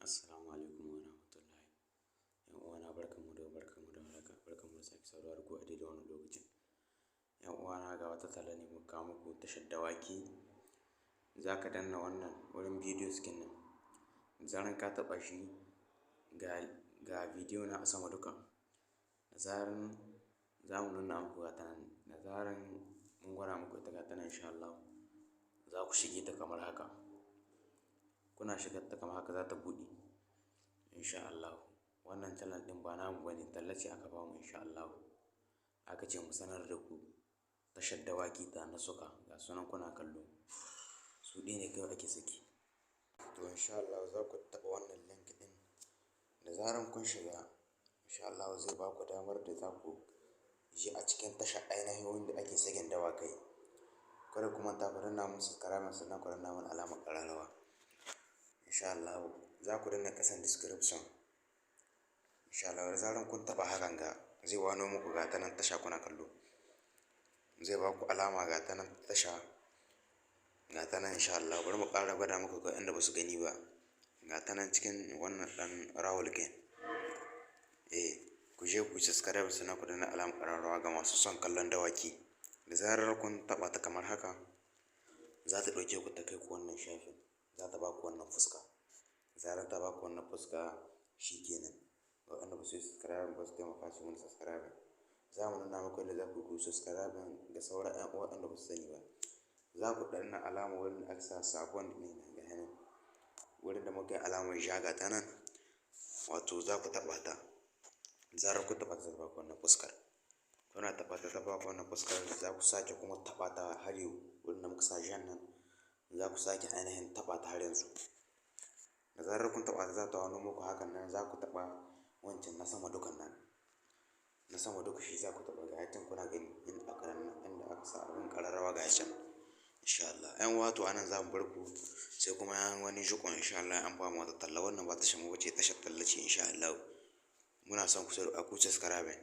Assalamu alaikum wa rahmatullahi. ‘Yan uwana barkanmu da warhaka, barkanmu da sake saduwa da ku a daidai wannan lokacin. ‘Yan uwana ga wata talla ne muka kawo muku tashar dawaki. Za ka danna wannan wurin bidiyo skin nan, da zaran ka taɓa shi ga bidiyo na a sama duka. Da zaran za mu nuna muku ga ta nan, da zaran mun gwada muku ita ga ta nan insha Allah, za ku shige ta kamar haka. Kuna shigar ta kamar haka za ta buɗe insha Allah. Wannan channel ɗin ba namu bane, talla ce aka bamu insha Allah. Aka ce mu sanar da ku tashar dawaki ta Nasuka, ga su nan kuna kallo. Su ɗaya ne kawai ake saki. To insha Allah za ku taɓa wannan link ɗin. Da zaran kun shiga insha Allah zai ba ku damar da za ku je a cikin tashar ainihin wanda ake sakin dawakai. Kada ku manta ku danna mun subscribe sannan ku danna mun alamar ƙararrawa. Insha Allah za ku danna ƙasan description. Insha Allah da zaran kun taɓa hakan ga zai wano muku ga ta nan tasha kuna kallo. Zai ba ku alama ga ta nan tasha, ga ta nan insha Allah. Bari mu ƙara gwada muku ga inda ba su gani ba. Ga ta nan cikin wannan ɗan rawul gen. Ku je ku subscribe sannan ku danna alamar ƙararrawa ga masu son kallon dawaki. Da zarar kun taɓa ta kamar haka, za ta ɗauke ku ta kai ku wannan shafin. Za ta ba ku wannan fuska. Da zarar ta ba ku wannan fuska shi kenan. Waɗanda ba su yi subscribe ba su taimaka su mun subscribe. Za mu nuna muku yadda za ku yi subscribe ga sauran ƴan uwa waɗanda ba su sani ba. Za ku danna alamar wurin da aka sa sabon ne ga hannun. Wurin da muka yi alamar ja ga ta nan, wato za ku taɓa ta. Da zarar kun taɓa ta ta ba ku wannan fuskar. Kuna taɓa ta ta ba ku wannan fuskar, za ku sake kuma taɓa ta har yau wurin da muka sa jan nan. Za ku sake ainihin taɓa ta har yanzu. Da zarar kun taɓa ta za ta wano muku hakan nan, za ku taɓa wancan na sama dukan nan. Na sama duka shi za ku taɓa ga can kuna gani inda aka sa abin ƙararrawa ga can insha Allah. ‘Yan uwa to anan za mu bar ku sai kuma wani jikon insha Allah an ba mu wata talla. Wannan ba tashar mu bace, tashar talla ce insha Allah. Muna son ku subscribe.